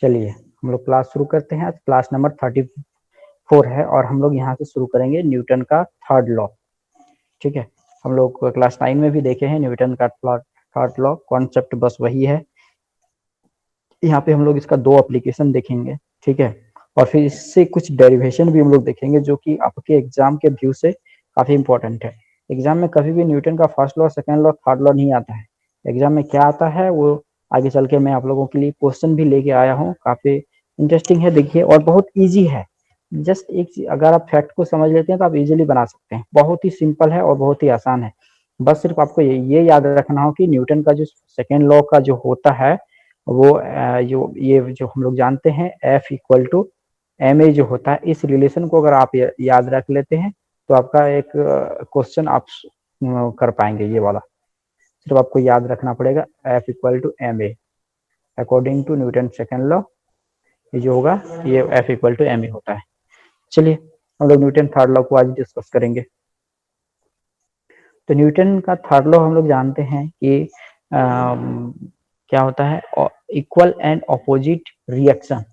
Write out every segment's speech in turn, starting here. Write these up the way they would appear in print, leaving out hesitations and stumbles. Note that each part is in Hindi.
चलिए हम लोग क्लास शुरू करते हैं। आज क्लास नंबर 34 है और हम लोग यहाँ से शुरू करेंगे न्यूटन का थर्ड लॉ। ठीक है, हम लोग क्लास 9 में भी देखे हैं न्यूटन का थर्ड लॉ, कॉन्सेप्ट बस वही है। यहाँ पे हम लोग इसका 2 एप्लीकेशन देखेंगे। ठीक है, और फिर इससे कुछ डेरिवेशन भी हम लोग देखेंगे जो कि आपके एग्जाम के व्यू से काफी इंपॉर्टेंट है। एग्जाम में कभी भी न्यूटन का first law, second law, third law नहीं आता है। एग्जाम में क्या आता है वो आगे चल के मैं आप लोगों के लिए क्वेश्चन भी लेके आया हूँ। काफी इंटरेस्टिंग है, देखिए, और बहुत ईजी है। जस्ट एक चीज, अगर आप फैक्ट को समझ लेते हैं तो आप इजीली बना सकते हैं। बहुत ही सिंपल है और बहुत ही आसान है। बस सिर्फ आपको ये याद रखना हो कि न्यूटन का जो सेकेंड लॉ का जो होता है वो जो ये जो हम लोग जानते हैं F equal to M A जो होता है, इस रिलेशन को अगर आप याद रख लेते हैं तो आपका एक क्वेश्चन आप कर पाएंगे। ये वाला सिर्फ आपको याद रखना पड़ेगा, F equal to M A according to Newton second law. ये जो होगा ये F equal to M A होता है। चलिए हम लोग न्यूटन थर्ड लॉ को आज डिस्कस करेंगे। तो न्यूटन का थर्ड लॉ हम लोग जानते हैं कि क्या होता है, equal and opposite reaction.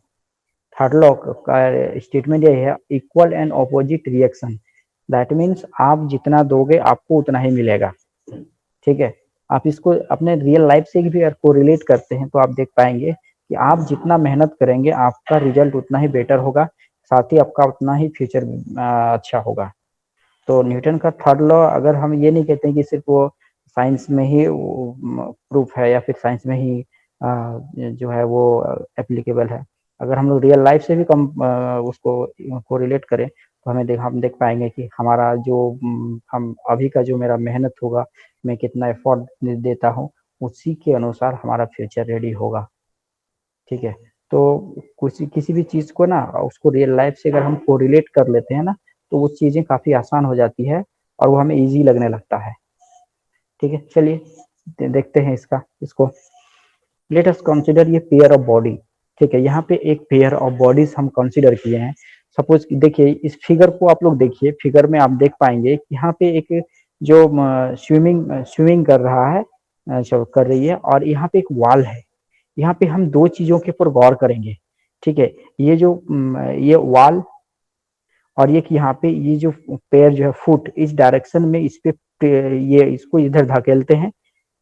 Third law का स्टेटमेंट ये है, equal and opposite reaction. That means आप जितना दोगे आपको उतना ही मिलेगा। ठीक है, आप इसको अपने रियल लाइफ से भी अगर कोरिलेट करते हैं तो आप देख पाएंगे कि आप जितना मेहनत करेंगे आपका रिजल्ट उतना ही बेटर होगा, साथ ही आपका उतना ही फ्यूचर अच्छा होगा। तो न्यूटन का थर्ड लॉ, अगर हम ये नहीं कहते हैं कि सिर्फ वो साइंस में ही प्रूफ है या फिर साइंस में ही जो है वो एप्लीकेबल है। अगर हम लोग रियल लाइफ से भी कम उसको कोरिलेट करें तो हम देख पाएंगे कि हमारा जो हम अभी का जो मेरा मेहनत होगा, मैं कितना एफर्ट देता हूँ, उसी के अनुसार हमारा फ्यूचर रेडी होगा। ठीक है, तो किसी भी चीज को ना उसको रियल लाइफ से अगर हम कोरिलेट कर लेते हैं ना तो वो चीजें काफी आसान हो जाती है और वो हमें इजी लगने लगता है। ठीक है, चलिए देखते हैं इसको। लेट अस कंसीडर ये पेयर ऑफ बॉडी। ठीक है, यहाँ पे एक पेयर ऑफ बॉडीज हम कंसीडर किए हैं। सपोज देखिए इस फिगर को आप लोग देखिए, फिगर में आप देख पाएंगे कि यहाँ पे एक जो स्विमिंग स्विमिंग कर रहा है, कर रही है, और यहाँ पे एक वॉल है। यहाँ पे हम 2 चीजों के ऊपर गौर करेंगे। ठीक है, ये जो ये वॉल और ये कि यहाँ पे ये जो पैर जो है फुट, इस डायरेक्शन में इस पे ये इसको इधर धकेलते हैं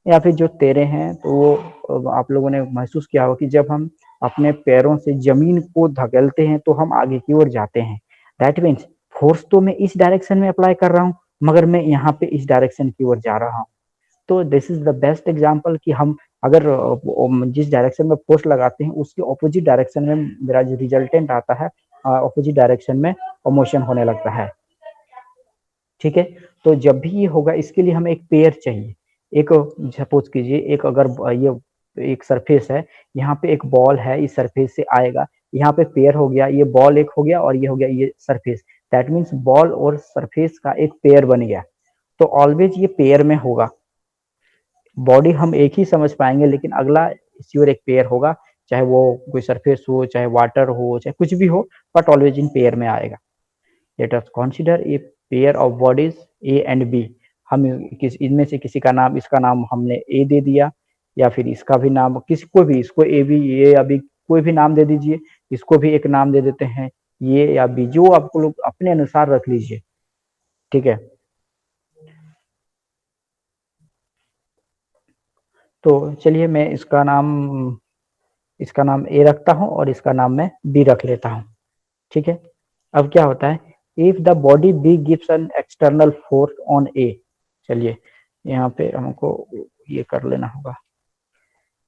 या फिर जो तैरे हैं, तो वो आप लोगों ने महसूस किया होगा कि जब हम अपने पैरों से जमीन को धकेलते हैं तो हम आगे की ओर जाते हैं। दैट मीन्स फोर्स तो मैं इस डायरेक्शन में अप्लाई कर रहा हूँ मगर मैं यहाँ पे इस डायरेक्शन की ओर जा रहा हूँ। तो this is the best example कि हम अगर जिस डायरेक्शन में फोर्स लगाते हैं उसके ऑपोजिट डायरेक्शन में मेरा जो रिजल्टेंट आता है, ऑपोजिट डायरेक्शन में मोशन होने लगता है। ठीक है, तो जब भी ये होगा इसके लिए हमें एक पेयर चाहिए। एक सपोज कीजिए एक अगर ये एक सरफेस है, यहाँ पे एक बॉल है, इस सरफेस से आएगा, यहाँ पे पेयर हो गया, ये बॉल एक हो गया और ये हो गया ये सरफेस। दैट मीन्स बॉल और सरफेस का एक पेयर बन गया। तो ऑलवेज ये पेयर में होगा। बॉडी हम एक ही समझ पाएंगे लेकिन अगला श्योर एक पेयर होगा, चाहे वो कोई सरफेस हो, चाहे वाटर हो, चाहे कुछ भी हो, बट ऑलवेज इन पेयर में आएगा। Let us consider a pair of bodies A and B. हम इनमें से किसी का नाम, इसका नाम हमने ए दे दिया, या फिर इसका भी नाम, किसी को भी, इसको ए बी, ए या बी, कोई भी नाम दे दीजिए। इसको भी एक नाम दे देते हैं, ये या बी, जो आपको लोग अपने अनुसार रख लीजिए। ठीक है, तो चलिए मैं इसका नाम ए रखता हूं और इसका नाम मैं बी रख लेता हूं। ठीक है, अब क्या होता है, if the body B gives an external force on A. चलिए यहाँ पे हमको ये कर लेना होगा,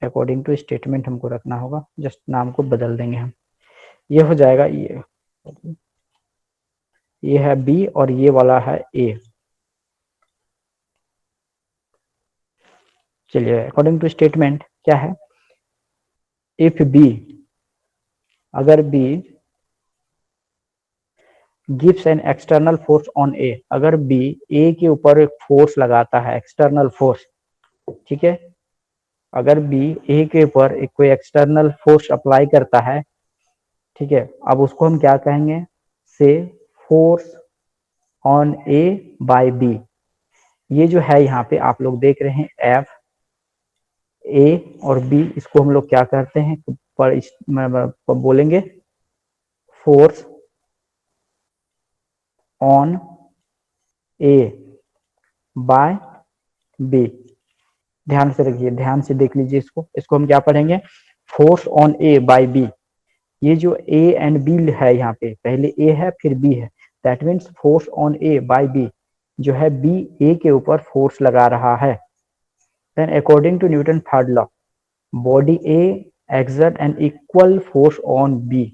अकॉर्डिंग टू स्टेटमेंट हमको रखना होगा, जस्ट नाम को बदल देंगे हम। ये हो जाएगा, ये है बी और ये वाला है ए। चलिए अकॉर्डिंग टू स्टेटमेंट क्या है, इफ बी, अगर B gives an external force on A, अगर बी ए के ऊपर एक फोर्स लगाता है, एक्सटर्नल फोर्स। ठीक है, अगर बी ए के ऊपर एक कोई एक्सटर्नल फोर्स अप्लाई करता है, ठीक है, अब उसको हम क्या कहेंगे, से force on A by B. ये जो है यहाँ पे आप लोग देख रहे हैं एफ, ए और बी, इसको हम लोग क्या करते हैं, बोलेंगे force on A by B. ध्यान से रखिए, ध्यान से देख लीजिए इसको हम क्या पढ़ेंगे, force on A by B. ये जो ए एंड बी है, यहाँ पे पहले ए है फिर बी है, that means force on A by B जो है बी ए के ऊपर फोर्स लगा रहा है। Then according to Newton third law, body A exert an equal force on B.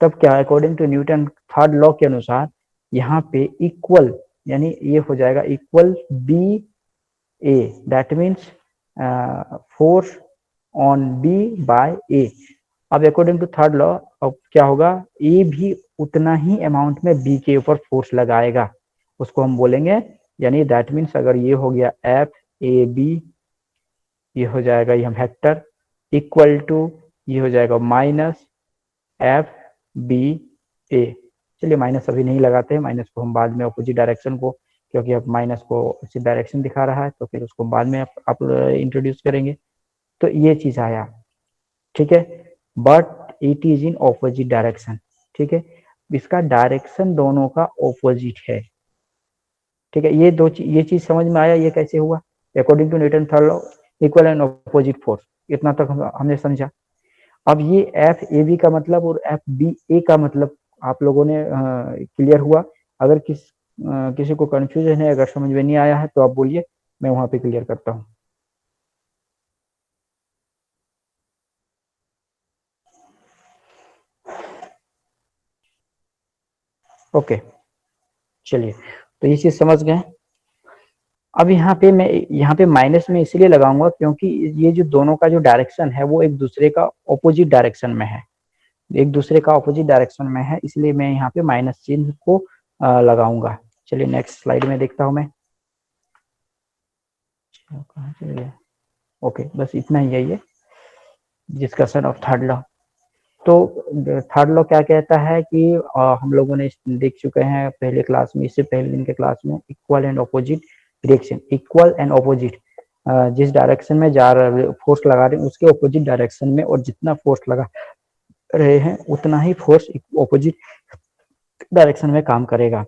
तब क्या, according to Newton third law के अनुसार यहाँ पे इक्वल, यानी ये हो जाएगा equal B A, that means force on B by A. अब अकॉर्डिंग टू थर्ड लॉ अब क्या होगा, ए भी उतना ही अमाउंट में बी के ऊपर फोर्स लगाएगा, उसको हम बोलेंगे, यानी दैट मीन्स अगर ये हो गया एफ ए बी, ये हो जाएगा ये वेक्टर इक्वल टू, ये हो जाएगा माइनस एफ बी ए। चलिए माइनस अभी नहीं लगाते हैं, माइनस को हम बाद में अपोजिट डायरेक्शन को, क्योंकि अब माइनस को उसी डायरेक्शन दिखा रहा है तो फिर उसको बाद में आप इंट्रोड्यूस करेंगे। तो ये चीज आया, ठीक है, but it is in opposite direction. ठीक है, इसका डायरेक्शन दोनों का ऑपोजिट है। ठीक है, ये चीज समझ में आया, ये कैसे हुआ, according to Newton third law equal and opposite force, इतना तक हमने समझा। अब ये एफ ए बी का मतलब और एफ बी ए का मतलब आप लोगों ने क्लियर हुआ। अगर किसी को कंफ्यूजन है, अगर समझ में नहीं आया है तो आप बोलिए, मैं वहां पे क्लियर करता हूँ। ओके, चलिए, तो ये चीज समझ गए। अब यहाँ पे माइनस में इसलिए लगाऊंगा क्योंकि ये जो दोनों का जो डायरेक्शन है वो एक दूसरे का ऑपोजिट डायरेक्शन में है, एक दूसरे का ऑपोजिट डायरेक्शन में है, इसलिए मैं यहाँ पे माइनस चिन्ह को लगाऊंगा। चलिए नेक्स्ट स्लाइड में देखता हूँ मैं, कहाँ चले गए। ओके, बस इतना ही है ये डिस्कशन ऑफ थर्ड लॉ। तो थर्ड लॉ क्या कहता है कि हम लोगों ने देख चुके हैं पहले क्लास में, इससे पहले दिन के क्लास में, equal and opposite direction. Equal and opposite, जिस डायरेक्शन में जा रहे फोर्स लगा रहे हैं उसके ऑपोजिट डायरेक्शन में, और जितना फोर्स लगा रहे हैं उतना ही फोर्स ऑपोजिट डायरेक्शन में काम करेगा।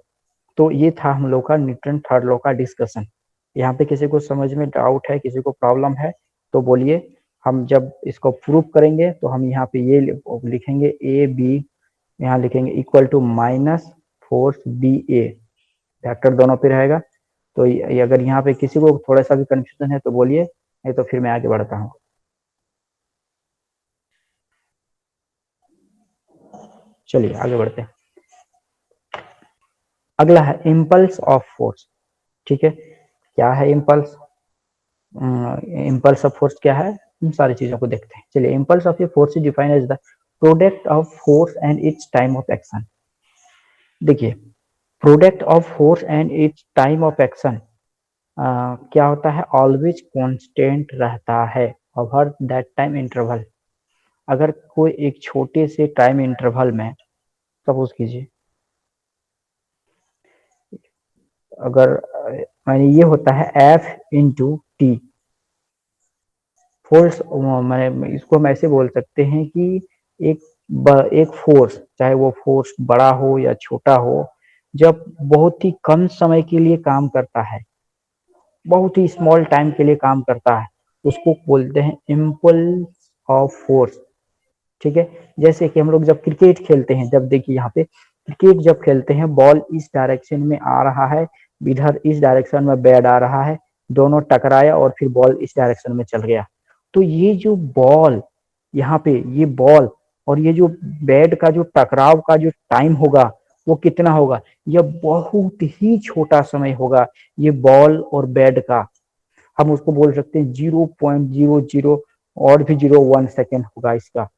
तो ये था हम लोग का न्यूटन थर्ड लॉ का डिस्कशन। यहाँ पे किसी को समझ में डाउट है, किसी को प्रॉब्लम है तो बोलिए। हम जब इसको प्रूव करेंगे तो हम यहाँ पे ये लिखेंगे ए बी, यहाँ लिखेंगे equal to minus force B A, vector दोनों पे रहेगा। तो अगर यहाँ पे किसी को थोड़ा सा भी कंफ्यूजन है तो बोलिए, नहीं तो फिर मैं आगे बढ़ता हूँ। चलिए आगे बढ़ते हैं। अगला है इम्पल्स ऑफ फोर्स। ठीक है, क्या है इम्पल्स, इम्पल्स ऑफ फोर्स क्या है, इन सारी चीजों को देखते हैं। चलिए, impulse of a force is defined as the product of force and its time of action. देखिए, product of force and its time of action क्या होता है, ऑलवेज कांस्टेंट रहता है ओवर दैट टाइम इंटरवल। अगर कोई एक छोटे से टाइम इंटरवल में, सपोज कीजिए अगर मैंने ये होता है एफ इंटू टी फोर्स, मैंने इसको हम ऐसे बोल सकते हैं कि एक एक फोर्स, चाहे वो फोर्स बड़ा हो या छोटा हो, जब बहुत ही कम समय के लिए काम करता है, बहुत ही स्मॉल टाइम के लिए काम करता है, उसको बोलते हैं इम्पल्स ऑफ फोर्स। ठीक है, जैसे कि हम लोग जब क्रिकेट खेलते हैं, जब देखिए यहाँ पे क्रिकेट जब खेलते हैं, बॉल इस डायरेक्शन में आ रहा है, इधर इस डायरेक्शन में बैट आ रहा है, दोनों टकराया और फिर बॉल इस डायरेक्शन में चल गया। तो ये जो बॉल यहाँ पे, ये बॉल और ये जो बैट का जो टकराव का जो टाइम होगा वो कितना होगा, यह बहुत ही छोटा समय होगा, ये बॉल और बैट का। हम उसको बोल सकते हैं 0.00 और भी 0.1 सेकेंड होगा इसका,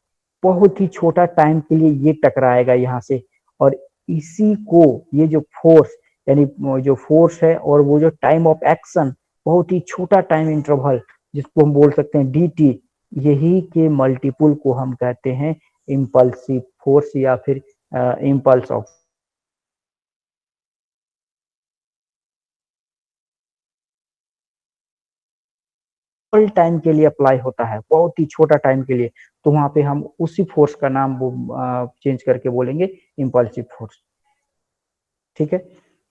बहुत ही छोटा टाइम के लिए ये टकराएगा यहाँ से। और इसी को ये जो फोर्स, यानी जो फोर्स है और वो जो टाइम ऑफ एक्शन, बहुत ही छोटा टाइम इंटरवल, जिसको हम बोल सकते हैं डी टी, यही के मल्टीपुल को हम कहते हैं इम्पल्सिव फोर्स या फिर इम्पल्स ऑफ ऑल टाइम के लिए अप्लाई होता है, बहुत ही छोटा टाइम के लिए, तो वहां पे हम उसी फोर्स का नाम वो चेंज करके बोलेंगे इम्पल्सिव फोर्स। ठीक है,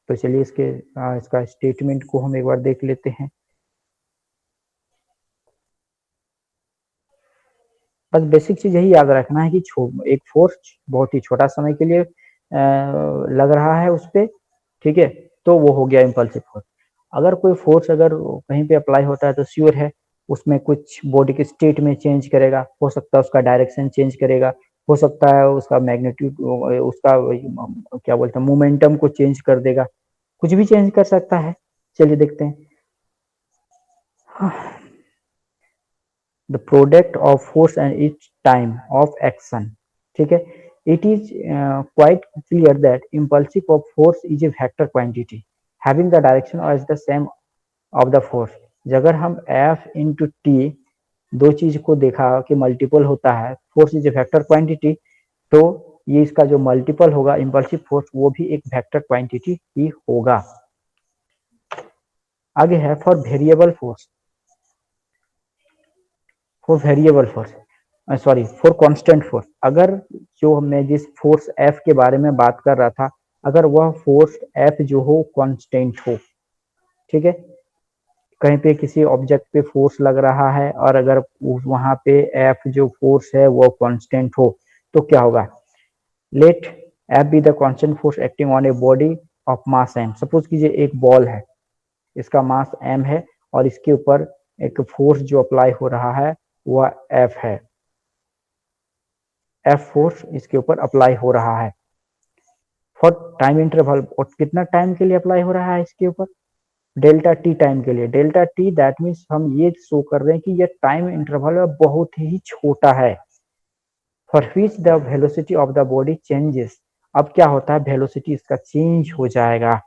तो चलिए इसका स्टेटमेंट को हम एक बार देख लेते हैं। बस बेसिक चीज यही याद रखना है कि एक फोर्स बहुत ही छोटा समय के लिए लग रहा है उस पर, ठीक है, तो वो हो गया इम्पल्सिव फोर्स। अगर कोई फोर्स अगर कहीं पे अप्लाई होता है तो श्योर है उसमें कुछ बॉडी के स्टेट में चेंज करेगा, हो सकता है उसका डायरेक्शन चेंज करेगा, हो सकता है उसका मैग्नीट्यूड, उसका क्या बोलते हैं मोमेंटम को चेंज कर देगा, कुछ भी चेंज कर सकता है। चलिए देखते हैं। The product of force and its time of action, ठीक है, it is quite clear that impulsive of force is a vector quantity having the direction as the same of the force। अगर हम F इंटू टी दो चीज को देखा कि मल्टीपल होता है, force is a vector quantity, तो ये इसका जो मल्टीपल होगा इम्पल्सिव फोर्स वो भी एक वेक्टर क्वांटिटी ही होगा। आगे है for variable force, for variable force sorry for constant force. अगर जो मैं जिस फोर्स F के बारे में बात कर रहा था, अगर वह फोर्स F जो हो कांस्टेंट हो, ठीक है, कहीं पे किसी ऑब्जेक्ट पे फोर्स लग रहा है और अगर वहां पे F जो फोर्स है वो कांस्टेंट हो, तो क्या होगा, let F be the constant force acting on a body of mass m। Suppose कीजिए एक बॉल है, इसका मास m है और इसके ऊपर एक फोर्स जो अप्लाई हो रहा है वह F है, F फोर्स इसके ऊपर अप्लाई हो रहा है फॉर टाइम इंटरवल। और कितना टाइम के लिए अप्लाई हो रहा है इसके ऊपर, डेल्टा टी टाइम के लिए। डेल्टा टी दैट मीन्स हम ये शो कर रहे हैं कि ये टाइम इंटरवल बहुत ही छोटा है, for which the velocity of the body changes. अब क्या होता है, वेलोसिटी इसका चेंज हो जाएगा।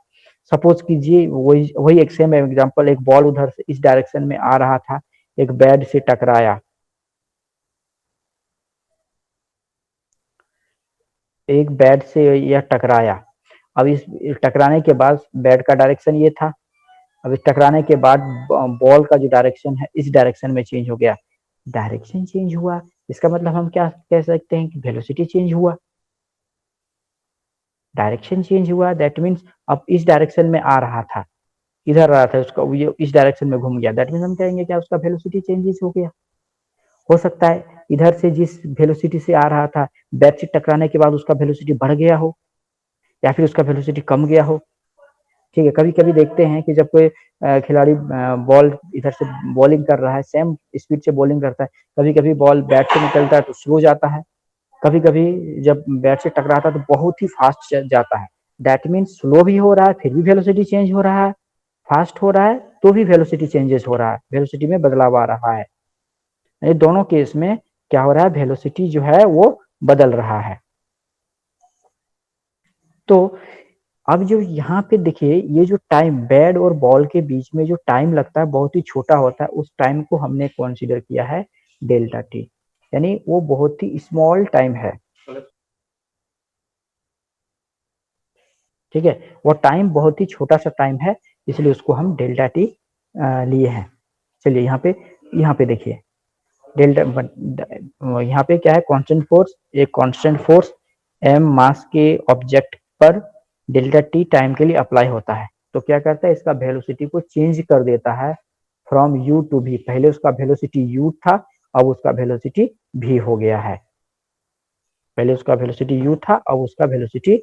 सपोज कीजिए वही वही एक सेम एग्जांपल, एक बॉल उधर से इस डायरेक्शन में आ रहा था, एक बैट से टकराया, एक बैट से यह टकराया। अब इस टकराने के बाद बैट का डायरेक्शन ये था, अब इस टकराने के बाद बॉल का जो डायरेक्शन है इस डायरेक्शन में चेंज हो गया, डायरेक्शन चेंज हुआ, इसका मतलब हम क्या कह सकते हैं कि वेलोसिटी चेंज हुआ। डायरेक्शन चेंज हुआ दैट मीन्स अब इस डायरेक्शन में आ रहा था, इधर आ रहा था, उसका ये इस डायरेक्शन में घूम गया, दैट मीन्स हम कहेंगे क्या उसका वेलोसिटी चेंजेस हो गया। हो सकता है इधर से जिस वेलोसिटी से आ रहा था बैट से टकराने के बाद उसका वेलोसिटी बढ़ गया हो या फिर उसका वेलोसिटी कम गया हो। ठीक है, कभी कभी देखते हैं कि जब कोई खिलाड़ी बॉल इधर से बॉलिंग कर रहा है, सेम स्पीड से बॉलिंग करता है, कभी कभी बॉल बैट से निकलता है तो स्लो जाता है, कभी कभी जब बैट से टकराता है तो बहुत ही फास्ट जाता है। दैट मीन्स स्लो भी हो रहा है फिर भी वेलोसिटी चेंज हो रहा है, फास्ट हो रहा है तो भी वेलोसिटी चेंजेस हो रहा है, वेलोसिटी में बदलाव आ रहा है। ये दोनों केस में क्या हो रहा है, वेलोसिटी जो है वो बदल रहा है। तो अब जो यहाँ पे देखिए ये जो टाइम बैट और बॉल के बीच में जो टाइम लगता है बहुत ही छोटा होता है, उस टाइम को हमने कंसीडर किया है डेल्टा टी, यानी वो बहुत ही स्मॉल टाइम है। ठीक है, वो टाइम बहुत ही छोटा सा टाइम है, इसलिए उसको हम डेल्टा टी लिए हैं। चलिए यहाँ पे देखिए डेल्टा, यहाँ पे क्या है, कांस्टेंट फोर्स, एक कांस्टेंट फोर्स एम मास के ऑब्जेक्ट पर डेल्टा टी टाइम के लिए अप्लाई होता है, तो क्या करता है इसका वेलोसिटी को चेंज कर देता है फ्रॉम यू टू भी। पहले उसका वेलोसिटी यू था, अब उसका वेलोसिटी भी हो गया है, पहले उसका वेलोसिटी यू था अब उसका वेलोसिटी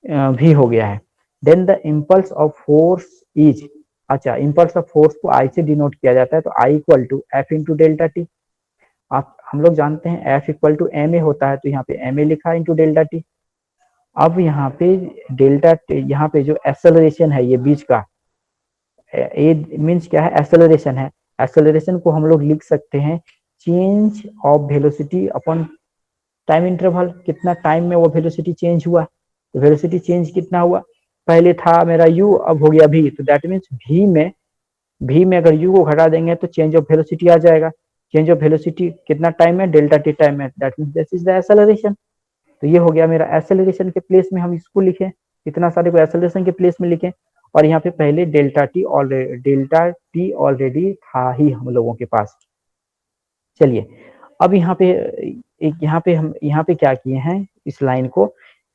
भी हो गया है। Then the impulse of force is, अच्छा इम्पल्स ऑफ फोर्स को आई से डिनोट किया जाता है, तो I equal to F into delta T. आप हम लोग जानते हैं F equal to M A होता है, तो यहाँ पे एम ए लिखा इंटू डेल्टा टी। अब यहाँ पे डेल्टा यहाँ पे जो एक्सेलरेशन है ये बीच का, ए मीन्स क्या है, एक्सेलरेशन है, एक्सेलरेशन को हम लोग लिख सकते हैं change of velocity upon time interval, कितना टाइम में वो वेलोसिटी चेंज हुआ, तो वेलोसिटी चेंज कितना हुआ, पहले था मेरा u अब हो गया v, तो दैट मीन्स v में अगर u को घटा देंगे तो चेंज ऑफ वेलोसिटी आ जाएगा, चेंज ऑफ वेलोसिटी कितना टाइम में, डेल्टा टी टाइम में, that means this is the acceleration. तो ये हो गया मेरा एक्सेलरेशन के प्लेस में हम इसको लिखें, इतना सारे को एक्सेलरेशन के प्लेस में लिखें। और यहाँ पे पहले डेल्टा टी ऑलरेडी था ही हम लोगों के पास। चलिए अब यहाँ पे हम यहाँ पे क्या किए हैं, इस लाइन को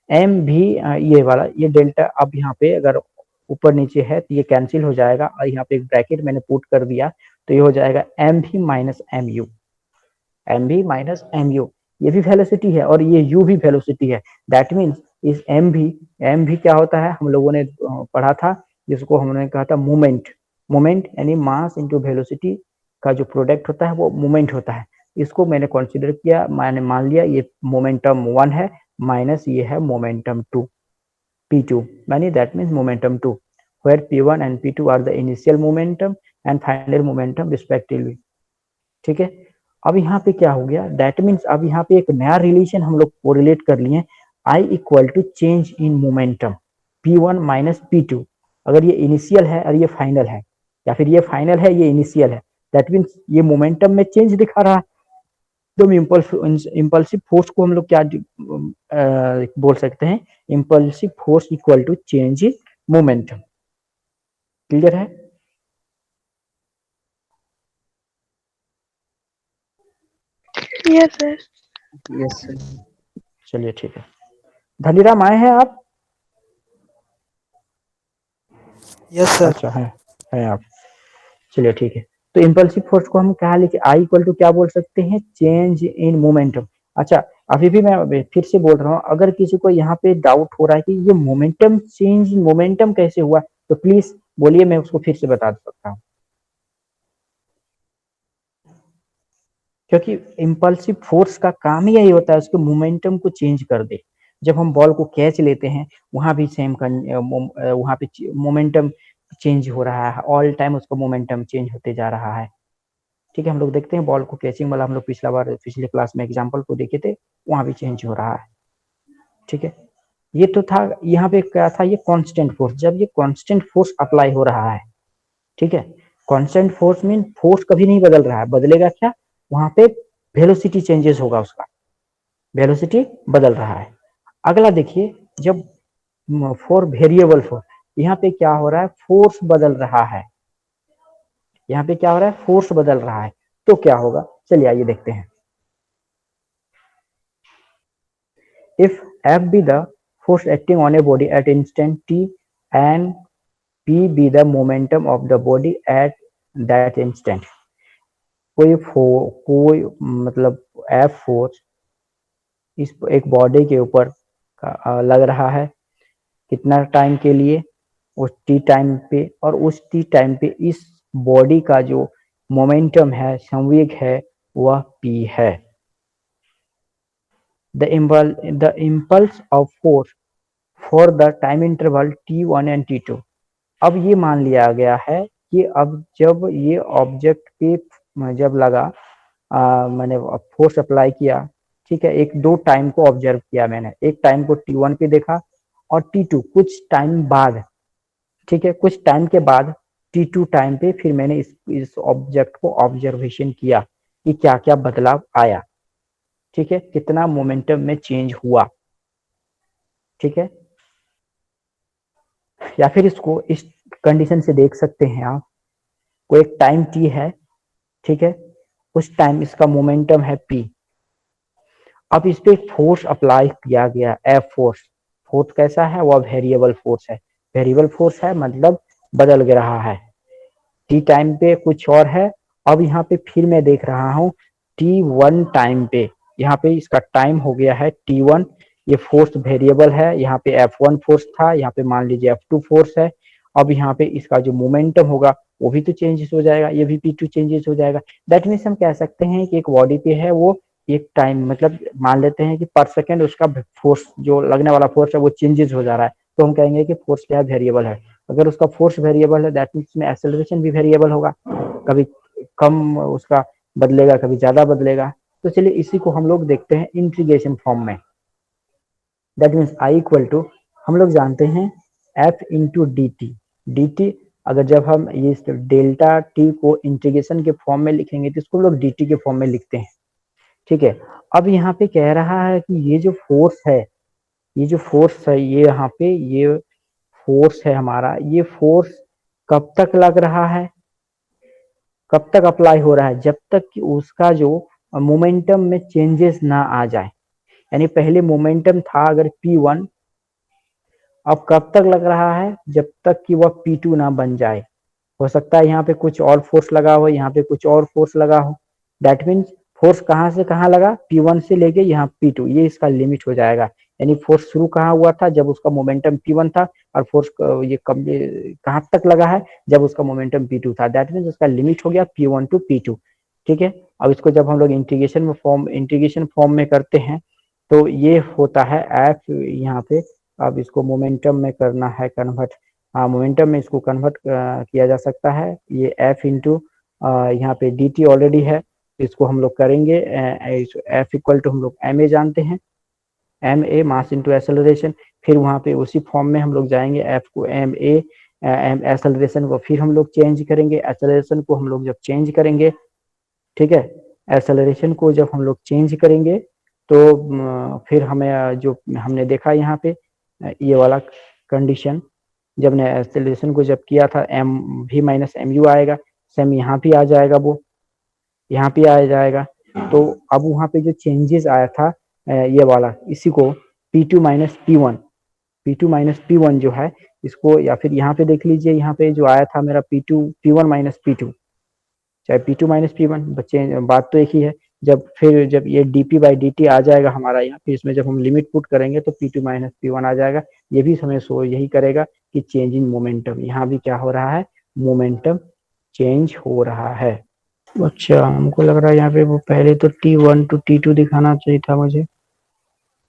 एम भी ये वाला ये डेल्टा, अब यहाँ पे अगर ऊपर नीचे है तो ये कैंसिल हो जाएगा और यहाँ पे एक ब्रैकेट मैंने पुट कर दिया तो ये हो जाएगा एम भी माइनस एम यू, एम भी माइनस एम यू, ये भी वेलोसिटी है और ये यू भी वेलोसिटी है। दैट मीन्स इस एम भी क्या होता है, हम लोगों ने पढ़ा था जिसको हमने कहा था मोमेंट, मोमेंट यानी मास इंटू वेलोसिटी का जो प्रोडक्ट होता है वो मोमेंट होता है। इसको मैंने कंसीडर किया, मैंने मान लिया ये मोमेंटम 1 है माइनस ये है मोमेंटम 2 P2, यानी that means momentum 2, where P1 and P2 are the initial momentum and final momentum respectively। ठीक है, अब यहाँ पे क्या हो गया, दैट मीन्स अब यहाँ पे एक नया रिलेशन हम लोग कोरिलेट कर लिए, I equal to change in momentum P1 minus P2। अगर ये इनिशियल है और ये फाइनल है, या फिर ये फाइनल है ये इनिशियल है, दैट मीन्स ये मोमेंटम में चेंज दिखा रहा है। तो इम्पल्सिव फोर्स को हम लोग क्या बोल सकते हैं, impulsive force equal to change in momentum. Clear है? Yes sir. Yes sir. चलिए ठीक है। धनीराम आए हैं आप? Yes sir. अच्छा है आप। चलिए ठीक है, तो इम्पल्सिव फोर्स को हम क्या लिखे, आई इक्वल टू क्या बोल सकते हैं, चेंज इन मोमेंटम। अच्छा अभी भी मैं फिर से बोल रहा हूँ, अगर किसी को यहाँ पे डाउट हो रहा है कि ये मोमेंटम चेंज मोमेंटम कैसे हुआ, तो प्लीज बोलिए, मैं उसको फिर से बता सकता हूँ। क्योंकि इम्पल्सिव फोर्स का काम ही यही होता है उसके मोमेंटम को चेंज कर दे। जब हम बॉल को कैच लेते हैं वहां भी सेम वहां पे मोमेंटम चेंज हो रहा है, ऑल टाइम उसका मोमेंटम चेंज होते जा रहा है। ठीक है, हम लोग देखते हैं बॉल को कैचिंग वाला, हम लोग पिछले क्लास में एग्जाम्पल को देखे थे, वहां भी चेंज हो रहा है। ठीक है, ये तो था, यहाँ पे क्या था, ये कांस्टेंट फोर्स, जब ये कांस्टेंट फोर्स अप्लाई हो रहा है, ठीक है, कांस्टेंट फोर्स मीन फोर्स कभी नहीं बदल रहा है, बदलेगा क्या, वहां पे वेलोसिटी चेंजेस होगा, उसका वेलोसिटी बदल रहा है। अगला देखिए, जब फॉर वेरिएबल फोर्स, यहाँ पे क्या हो रहा है, फोर्स बदल रहा है, यहाँ पे क्या हो रहा है, फोर्स बदल रहा है, तो क्या होगा, चलिए आइए देखते हैं। If F be the force acting on a body at instant t and P be the momentum of the body at that instant, कोई मतलब F फोर्स इस एक बॉडी के ऊपर लग रहा है, कितना टाइम के लिए, उस टी टाइम पे, और उस टी टाइम पे इस बॉडी का जो मोमेंटम है, संवेग है, वह P है। The impulse of force for the time interval t1 and t2। अब ये मान लिया गया है कि अब जब ये ऑब्जेक्ट पे जब लगा, मैंने फोर्स अप्लाई किया, ठीक है, एक दो टाइम को ऑब्जर्व किया मैंने, एक टाइम को t1 पे देखा और t2 कुछ टाइम बाद, ठीक है, कुछ टाइम के बाद t2 टाइम पे फिर मैंने इस ऑब्जेक्ट को ऑब्जर्वेशन किया कि क्या क्या बदलाव आया, ठीक है, कितना मोमेंटम में चेंज हुआ। ठीक है, या फिर इसको इस कंडीशन से देख सकते हैं आप, कोई एक टाइम t है, ठीक है, उस टाइम इसका मोमेंटम है p, अब इस पे फोर्स अप्लाई किया गया F फोर्स, फोर्स कैसा है, वह वेरिएबल फोर्स है, वेरिएबल फोर्स है मतलब बदल रहा है, t टाइम पे कुछ और है। अब यहाँ पे फिर मैं देख रहा हूँ t1 टाइम पे, यहाँ पे इसका टाइम हो गया है t1, ये फोर्स वेरिएबल है, यहाँ पे F1 फोर्स था, यहाँ पे मान लीजिए F2 फोर्स है। अब यहाँ पे इसका जो मोमेंटम होगा वो भी तो चेंजेस हो जाएगा, ये भी P2 चेंजेस हो जाएगा। दैट मीन्स हम कह सकते हैं कि एक बॉडी पे है वो एक टाइम, मतलब मान लेते हैं कि पर सेकेंड उसका फोर्स जो लगने वाला फोर्स है वो चेंजेस हो जा रहा है, तो हम कहेंगे कि फोर्स क्या है, वेरिएबल है। अगर उसका फोर्स वेरिएबल है दैट मीन्स में एक्सेलरेशन भी वेरिएबल होगा, कभी कम उसका बदलेगा, कभी ज्यादा बदलेगा। तो चलिए इसी को हम लोग देखते हैं इंटीग्रेशन फॉर्म में। That means I equal to, हम लोग जानते हैं F into D T, D T अगर जब हम ये डेल्टा टी को इंटीग्रेशन के फॉर्म में लिखेंगे तो इसको हम लोग डी टी के फॉर्म में लिखते हैं। ठीक है, अब यहाँ पे कह रहा है कि ये जो फोर्स है, ये जो फोर्स है, ये यहाँ पे ये फोर्स है हमारा, ये फोर्स कब तक लग रहा है, कब तक अप्लाई हो रहा है, जब तक कि उसका जो मोमेंटम में चेंजेस ना आ जाए। यानी पहले मोमेंटम था अगर P1, अब कब तक लग रहा है, जब तक कि वह P2 ना बन जाए। हो सकता है यहाँ पे कुछ और फोर्स लगा हो, यहाँ पे कुछ और फोर्स लगा हो, दैट मीन्स फोर्स कहाँ से कहाँ लगा, P1 से लेके यहाँ P2, ये इसका लिमिट हो जाएगा। यानी फोर्स शुरू कहाँ हुआ था, जब उसका मोमेंटम P1 था, और फोर्स ये कहाँ तक लगा है, जब उसका मोमेंटम P2 था, दैट मीन्स उसका लिमिट हो गया P1 टू P2। ठीक है, अब इसको जब हम लोग इंटीग्रेशन फॉर्म में करते हैं तो ये होता है एफ यहाँ पे। अब इसको मोमेंटम में करना है कन्वर्ट, मोमेंटम में इसको कन्वर्ट किया जा सकता है, ये एफ इंटू यहाँ पे डी टी ऑलरेडी है, इसको हम लोग करेंगे एफ इक्वल टू हम लोग एम ए जानते हैं, M A mass into acceleration, फिर वहाँ पे उसी फॉर्म में हम लोग जाएंगे, एफ को एम ए एम एक्सेलरेशन को फिर हम लोग चेंज करेंगे, एक्सेलरेशन को हम लोग जब चेंज करेंगे, ठीक है, एक्सेलरेशन को जब हम लोग चेंज करेंगे तो फिर हमें जो हमने देखा यहाँ पे ये वाला कंडीशन, जब ने एक्सेलरेशन को जब किया था एम भी माइनस एम यू आएगा, सेम यहाँ भी आ जाएगा, वो यहाँ पे आ जाएगा। तो अब वहाँ पे जो चेंजेस आया था ये वाला, इसी को P2 minus P1, P2 minus P1 जो है इसको, या फिर यहाँ पे देख लीजिए, यहाँ पे जो आया था मेरा P1 माइनस P2, चाहे P2 माइनस P1, बच्चे बात तो एक ही है। जब ये dp बाई dt आ जाएगा हमारा यहाँ, फिर इसमें जब हम लिमिट पुट करेंगे तो P2 माइनस P1 आ जाएगा। ये भी हमें शो यही करेगा कि चेंज इन मोमेंटम, यहाँ भी क्या हो रहा है, मोमेंटम चेंज हो रहा है। अच्छा, हमको लग रहा है यहाँ पे वो पहले तो T1 टू T2 दिखाना चाहिए था मुझे।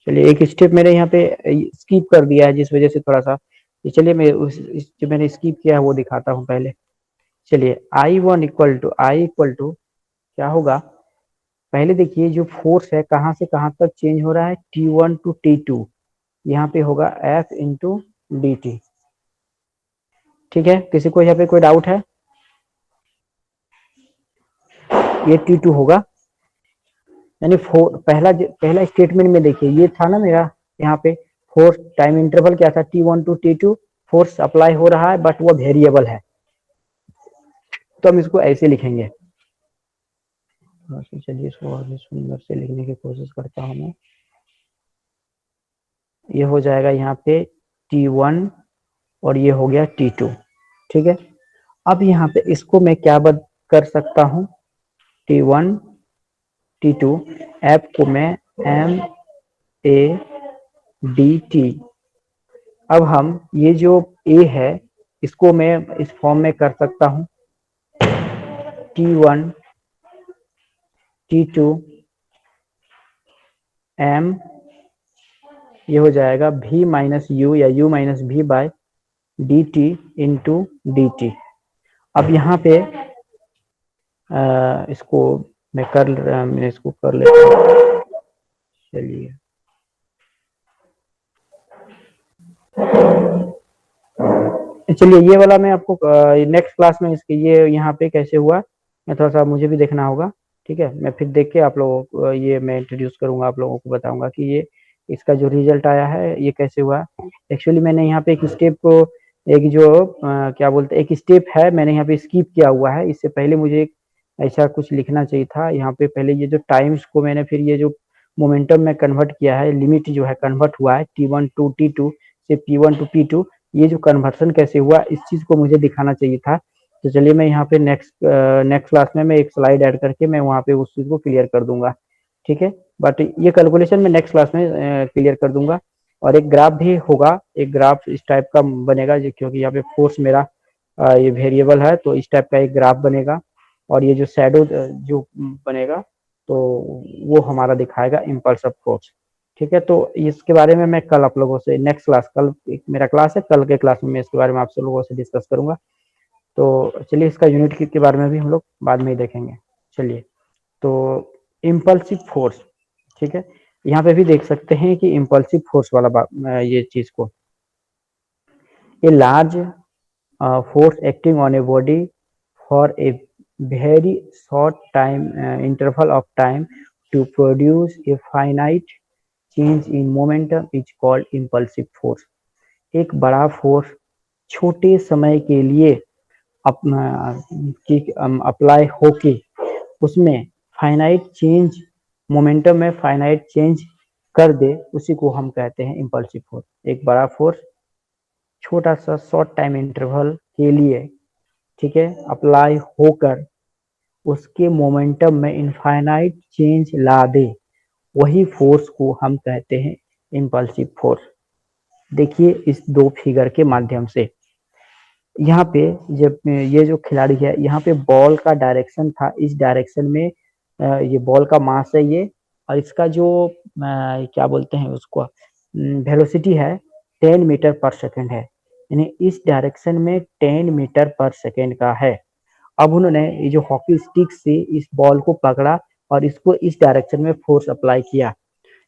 चलिए एक स्टेप मैंने यहाँ पे स्किप कर दिया है, जिस वजह से थोड़ा सा, चलिए मैं जो मैंने स्किप किया है वो दिखाता हूँ पहले। चलिए I1 इक्वल टू क्या होगा, पहले देखिए जो फोर्स है कहाँ से कहाँ तक चेंज हो रहा है, T1 टू T2, यहाँ पे होगा F इंटू डी टी। ठीक है, किसी को यहाँ पे कोई डाउट है, ये T2 होगा, यानी पहला स्टेटमेंट में देखिए ये था ना मेरा, यहाँ पे फोर्स टाइम इंटरवल क्या था, T1 to T2, force apply हो रहा है बट वो वेरिएबल है, तो हम इसको ऐसे लिखेंगे। चलिए इसको और भी सुंदर से लिखने की कोशिश करता हूँ मैं। ये हो जाएगा यहाँ पे T1 और ये हो गया T2। ठीक है, अब यहाँ पे इसको मैं क्या कर सकता हूँ, T1 T2 ऐप को मैं एम ए डी टी, अब हम ये जो ए है इसको मैं इस फॉर्म में कर सकता हूँ, T1 T2 एम, ये हो जाएगा v माइनस यू या u minus v by D T into D T. अब यहाँ पे इसको मैं इसको कर लेता हूँ। चलिए ये वाला मैं आपको नेक्स्ट क्लास में इसके ये यहाँ पे कैसे हुआ, मैं थोड़ा सा मुझे भी देखना होगा। ठीक है, मैं फिर देख के आप लोगों को ये मैं इंट्रोड्यूस करूंगा, आप लोगों को बताऊंगा कि ये इसका जो रिजल्ट आया है ये कैसे हुआ। एक्चुअली मैंने यहाँ पे एक स्टेप को, एक जो क्या बोलते हैं, एक स्टेप है मैंने यहाँ पे स्किप किया हुआ है, इससे पहले मुझे एक ऐसा कुछ लिखना चाहिए था यहाँ पे। पहले ये जो टाइम्स को मैंने फिर ये जो मोमेंटम में कन्वर्ट किया है, लिमिट जो है कन्वर्ट हुआ है T1 टू T2 से P1 टू P2, ये जो कन्वर्सन कैसे हुआ इस चीज को मुझे दिखाना चाहिए था। तो चलिए मैं यहाँ पे नेक्स्ट क्लास में मैं एक स्लाइड ऐड करके मैं वहाँ पे उस चीज को क्लियर कर दूंगा। ठीक है, बट ये कैलकुलेशन मैं नेक्स्ट क्लास में क्लियर कर दूंगा। और एक ग्राफ भी होगा, एक ग्राफ इस टाइप का बनेगा, क्योंकि यहाँ पे फोर्स मेरा ये वेरिएबल है, तो इस टाइप का एक ग्राफ बनेगा, और ये जो शैडो जो बनेगा तो वो हमारा दिखाएगा इम्पल्स ऑफ फोर्स। ठीक है, तो इसके बारे में मैं कल आप लोगों से नेक्स्ट क्लास, कल एक मेरा क्लास है, कल के क्लास में मैं इसके बारे में आप सब लोगों से डिस्कस करूंगा। तो चलिए इसका यूनिट के बारे में भी हम लोग बाद में ही देखेंगे। चलिए, तो इम्पल्सिव फोर्स, ठीक है, यहाँ पे भी देख सकते हैं कि इम्पल्सिव फोर्स वाला ये चीज को, a large force acting on a body for a very short time interval of time to produce a finite change in momentum is called impulsive force। एक बड़ा फोर्स छोटे समय के लिए अपना अप्लाई होके उसमें फाइनाइट चेंज, मोमेंटम में फाइनाइट चेंज कर दे, उसी को हम कहते हैं इम्पल्सिव फोर्स। एक बड़ा फोर्स छोटा सा शॉर्ट टाइम इंटरवल के लिए, ठीक है, अप्लाई होकर उसके मोमेंटम में इनफाइनाइट चेंज ला दे, वही फोर्स को हम कहते हैं इम्पल्सिव फोर्स। देखिए इस दो फिगर के माध्यम से, यहाँ पे जब ये जो खिलाड़ी है, यहाँ पे बॉल का डायरेक्शन था इस डायरेक्शन में, ये बॉल का मास है ये, और इसका जो क्या बोलते हैं उसको, वेलोसिटी है 10 मीटर पर सेकेंड है, यानी इस डायरेक्शन में 10 मीटर पर सेकेंड का है। अब उन्होंने ये जो हॉकी स्टिक से इस बॉल को पकड़ा और इसको इस डायरेक्शन में फोर्स अप्लाई किया।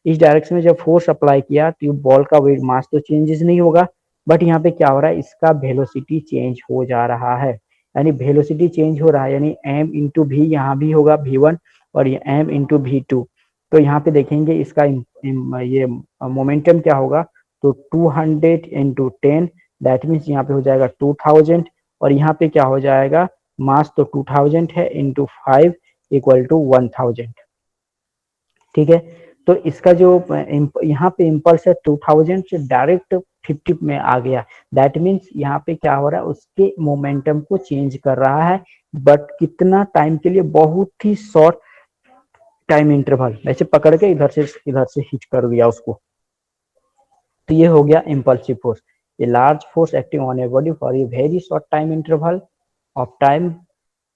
इस डायरेक्शन में जब फोर्स अप्लाई किया तो बॉल का वेट मास तो चेंजेस नहीं होगा, बट यहाँ पे क्या हो रहा है, इसका वेलोसिटी चेंज हो जा रहा है, यानी वेलोसिटी चेंज हो रहा है, यानी m इंटू भी यहाँ भी होगा v1 और ये m इंटू v2। तो यहाँ पे देखेंगे इसका ये मोमेंटम क्या होगा, तो 200 इंटू 10, दैट मीन्स यहाँ पे हो जाएगा 2000, और यहाँ पे क्या हो जाएगा, मास तो 2000 है इंटू 5 इक्वल टू 1000, ठीक है। तो इसका जो यहाँ पे इम्पल्स है 2000 से डायरेक्ट 50 में आ गया, दैट मीन्स यहाँ पे क्या हो रहा है, उसके मोमेंटम को चेंज कर रहा है, बट कितना टाइम के लिए, बहुत ही शॉर्ट टाइम इंटरवल, ऐसे पकड़ के इधर से हिट कर दिया उसको। तो ये हो गया impulsive force, a large force acting on a body for a very short time interval of time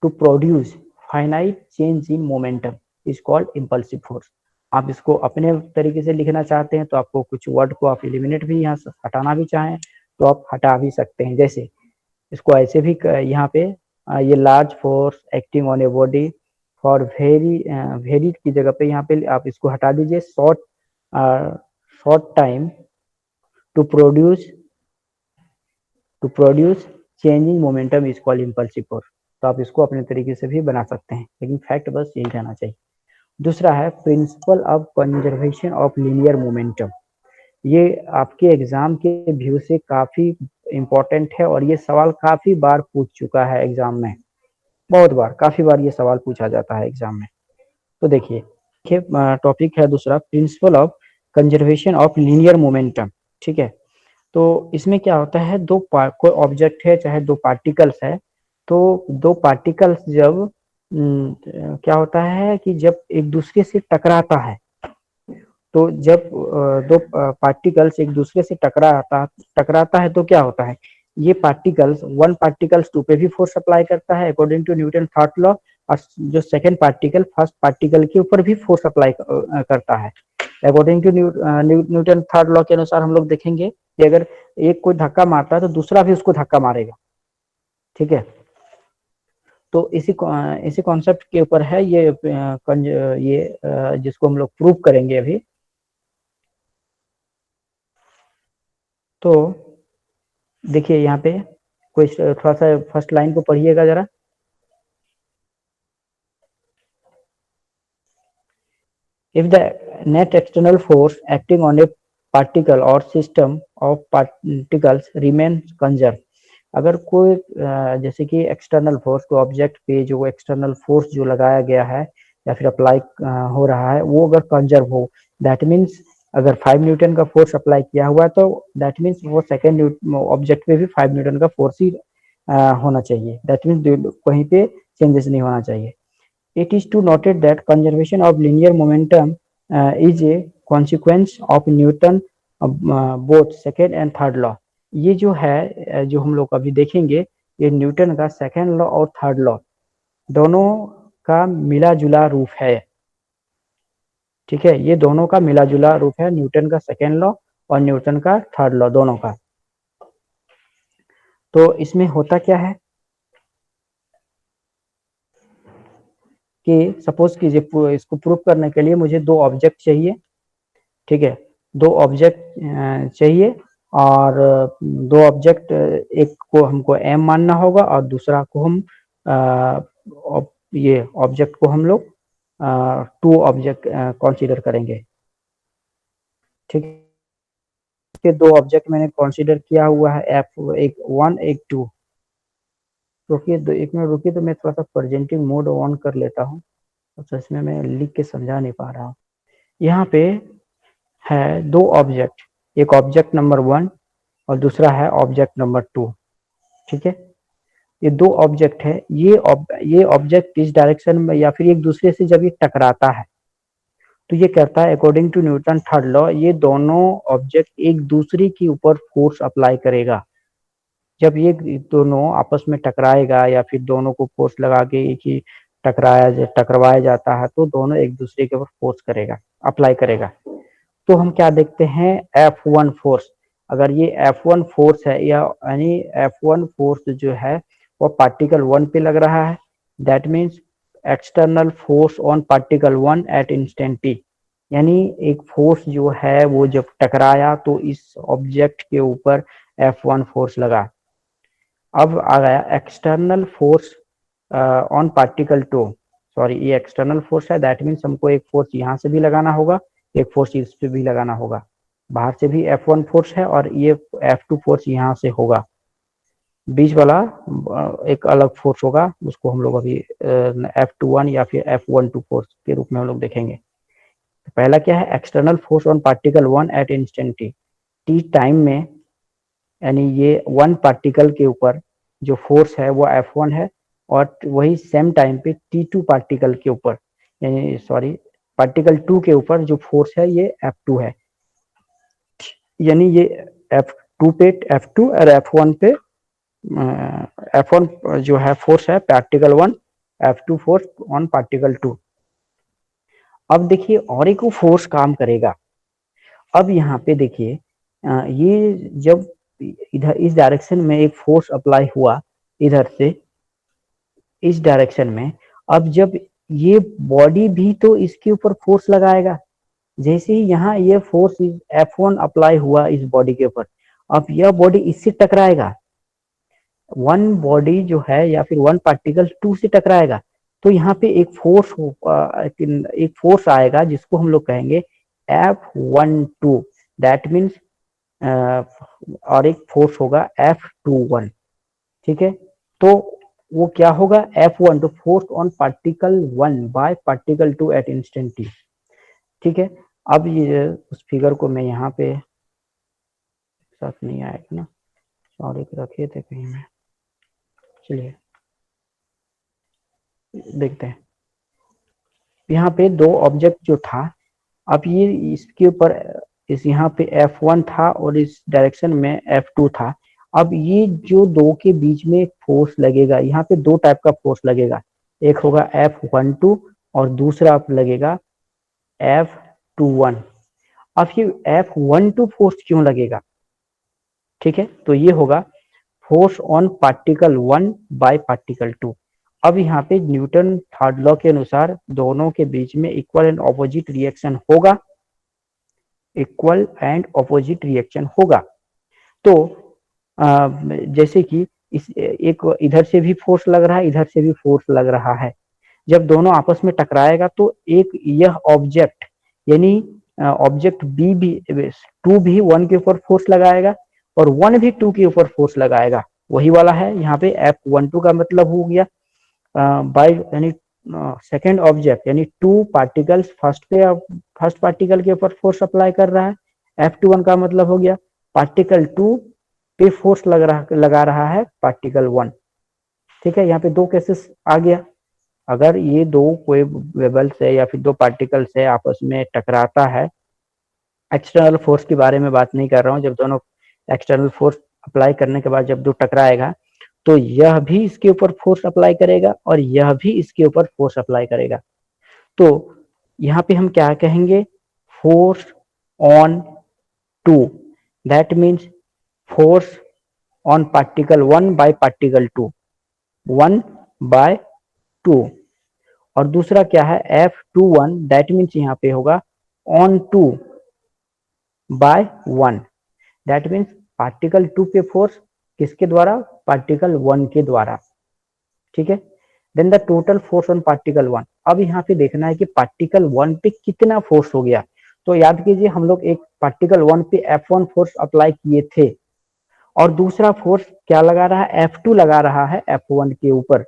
to produce finite change in momentum is called impulsive force. आप इसको अपने तरीके से लिखना चाहते हैं तो आपको कुछ वर्ड को आप एलिमिनेट भी यहाँ से हटाना भी चाहें तो आप हटा भी सकते हैं, जैसे इसको ऐसे भी यहाँ पे ये large force acting on a body for very की जगह पे यहाँ पे आप इसको हटा दीजिए, short time to produce changing momentum is called impulsive force. तो आप इसको अपने तरीके से भी बना सकते हैं, लेकिन फैक्ट बस यही रहना चाहिए। दूसरा है principle of conservation of linear momentum. ये आपके एग्जाम के व्यू से काफी इंपॉर्टेंट है और ये सवाल काफी बार पूछ चुका है एग्जाम में, बहुत बार, काफी बार ये सवाल पूछा जाता है एग्जाम में। तो देखिए टॉपिक है दूसरा, principle of conservation of linear momentum, ठीक है। तो इसमें क्या होता है, कोई ऑब्जेक्ट है चाहे दो पार्टिकल्स है, तो दो पार्टिकल्स जब क्या होता है कि जब एक दूसरे से टकराता है, तो जब दो पार्टिकल्स एक दूसरे से टकराता है तो क्या होता है, ये पार्टिकल्स, वन पार्टिकल्स टू पे भी फोर्स अप्लाई करता है according to Newton third law, और जो सेकंड पार्टिकल फर्स्ट पार्टिकल के ऊपर भी फोर्स अप्लाई करता है according to Newton third law के अनुसार। हम लोग देखेंगे कि अगर एक कोई धक्का मारता है तो दूसरा भी उसको धक्का मारेगा, ठीक है। तो इसी कॉन्सेप्ट के ऊपर है ये जिसको हम लोग प्रूव करेंगे अभी। तो देखिए यहाँ पे कोई थोड़ा सा फर्स्ट लाइन को पढ़िएगा जरा। If the net external force acting on a particle or system of particles remains conserved, अगर कोई जैसे कि एक्सटर्नल फोर्स को ऑब्जेक्ट पे जो एक्सटर्नल फोर्स जो लगाया गया है या फिर अप्लाई हो रहा है वो अगर कंजर्व हो, दैट मीन्स अगर 5 न्यूटन का फोर्स अप्लाई किया हुआ तो दैट मीन्स वो सेकेंड ऑब्जेक्ट पे भी 5 न्यूटन का फोर्स ही होना चाहिए, दैट मीन्स कहीं पे चेंजेस नहीं होना चाहिए। It is to noted that conservation of linear momentum is a consequence of Newton both second and third law। ये जो है जो हम लोग अभी देखेंगे, ये न्यूटन का सेकेंड लॉ और थर्ड लॉ दोनों का मिला जुला रूप है, ठीक है। ये दोनों का मिला जुला रूप है, न्यूटन का सेकेंड लॉ और न्यूटन का थर्ड लॉ दोनों का। तो इसमें होता क्या है कि सपोज कीजिए इसको प्रूव करने के लिए मुझे दो ऑब्जेक्ट चाहिए, ठीक है, दो ऑब्जेक्ट चाहिए और दो ऑब्जेक्ट, एक को हमको m मानना होगा और दूसरा को हम ये ऑब्जेक्ट को हम लोग टू ऑब्जेक्ट कंसीडर करेंगे, ठीक। पे दो ऑब्जेक्ट मैंने कंसीडर किया हुआ है, F एक 1 एक 2। रुकिए एक मिनट रुकिए, तो मैं थोड़ा सा प्रेजेंटिंग मोड ऑन कर लेता हूँ, तो इसमें मैं लिख के समझा नहीं पा रहा हूँ। यहाँ पे है दो ऑब्जेक्ट, एक ऑब्जेक्ट नंबर 1 और दूसरा है ऑब्जेक्ट नंबर 2। ठीक है, ये दो ऑब्जेक्ट है, ये ऑब्जेक्ट इस डायरेक्शन में या फिर एक दूसरे से जब ये टकराता है तो ये कहता है according to Newton third law, ये दोनों ऑब्जेक्ट एक दूसरे के ऊपर फोर्स अप्लाई करेगा। जब ये दोनों आपस में टकराएगा या फिर दोनों को फोर्स लगा के एक ही टकरवाया जाता है तो दोनों एक दूसरे के ऊपर फोर्स करेगा, अप्लाई करेगा। तो हम क्या देखते हैं, F1 फोर्स। अगर ये F1 फोर्स है यानी F1 फोर्स जो है वो पार्टिकल 1 पे लग रहा है, that means external force on particle 1 at instant T. यानी एक फोर्स जो है वो जब टकराया तो इस ऑब्जेक्ट के ऊपर F1 फोर्स लगा। अब आ गया external force on particle 2। Sorry, ये एक्सटर्नल फोर्स है, दैट मीन्स हमको एक फोर्स यहाँ से भी लगाना होगा, एक फोर्स इस पे भी लगाना होगा। बाहर से भी F1 फोर्स है और ये F2 फोर्स यहाँ से होगा। बीच वाला एक अलग फोर्स होगा, उसको हम लोग अभी F21 या फिर F12 फोर्स के रूप में हम लोग देखेंगे। तो पहला क्या है, external force on particle 1 at instant T. T time में, यानी ये 1 पार्टिकल के ऊपर जो फोर्स है वो F1 है, और वही सेम टाइम पे T2 पार्टिकल के ऊपर, यानी सॉरी पार्टिकल 2 के ऊपर जो फोर्स है ये F2 है। यानी ये F2 पे F2 और F1 पे F1 जो है फोर्स है particle 1, F2 force on particle 2। अब देखिए और एक फोर्स काम करेगा। अब यहाँ पे देखिए ये जब इधर इस डायरेक्शन में एक फोर्स अप्लाई हुआ इधर से इस डायरेक्शन में, अब जब ये बॉडी भी तो इसके ऊपर फोर्स लगाएगा। जैसे ही यहाँ ये फोर्स F1 अप्लाई हुआ इस बॉडी के ऊपर, अब यह बॉडी इससे टकराएगा, वन बॉडी जो है या फिर वन पार्टिकल 2 से टकराएगा, तो यहाँ पे एक फोर्स आएगा जिसको हम लोग कहेंगे F12, दैट मीन्स और एक फोर्स होगा F21। ठीक है, तो वो क्या होगा, F1 तो force on particle 1 by particle 2 at instant T. ठीक है, अब ये उस फिगर को मैं यहाँ पे साथ नहीं आएगा ना, सॉरी रखे थे कहीं में, चलिए देखते हैं। यहाँ पे दो ऑब्जेक्ट जो था, अब ये इसके ऊपर इस यहाँ पे F1 था और इस डायरेक्शन में F2 था। अब ये जो दो के बीच में एक फोर्स लगेगा, यहाँ पे दो टाइप का फोर्स लगेगा, एक होगा F12 और दूसरा लगेगा F21। अब ये F12 फोर्स क्यों लगेगा, ठीक है, तो ये होगा force on particle 1 by particle 2। अब यहाँ पे न्यूटन थर्ड लॉ के अनुसार दोनों के बीच में इक्वल एंड ऑपोजिट रिएक्शन होगा, इक्वल एंड ऑपोजिट रिएक्शन होगा। तो जैसे कि इस एक इधर से भी फोर्स लग रहा है, इधर से भी फोर्स लग रहा है, जब दोनों आपस में टकराएगा तो एक यह ऑब्जेक्ट यानी ऑब्जेक्ट बी भी 2 भी 1 के ऊपर फोर्स लगाएगा और 1 भी 2 के ऊपर फोर्स लगाएगा, वही वाला है यहाँ पे F12 का मतलब हो गया बाय यानी सेकेंड ऑब्जेक्ट यानी 2 पार्टिकल्स फर्स्ट पार्टिकल के ऊपर फोर्स अप्लाई कर रहा है। F21 का मतलब हो गया पार्टिकल 2 पे फोर्स लगा रहा है पार्टिकल 1। ठीक है, यहाँ पे दो केसेस आ गया। अगर ये दो कोई वेबल्स है या फिर दो पार्टिकल्स है आपस में टकराता है, एक्सटर्नल फोर्स के बारे में बात नहीं कर रहा हूँ, जब दोनों एक्सटर्नल फोर्स अप्लाई करने के बाद जब दो टकराएगा तो यह भी इसके ऊपर फोर्स अप्लाई करेगा और यह भी इसके ऊपर फोर्स अप्लाई करेगा। तो यहाँ पे हम क्या कहेंगे, force on 2, that means force on particle 1 by particle 2, 1 by 2। और दूसरा क्या है F21, दैट मीन्स यहाँ पे होगा on 2 by 1, that means particle 2 पे फोर्स किसके द्वारा, पार्टिकल 1 के द्वारा। ठीक है, then the total force on particle 1। अब यहाँ पे देखना है कि पार्टिकल 1 पे कितना फोर्स हो गया, तो याद कीजिए हम लोग एक पार्टिकल 1 पे F1 फोर्स अप्लाई किए थे और दूसरा फोर्स क्या लगा रहा है, F2 लगा रहा है F1 के ऊपर।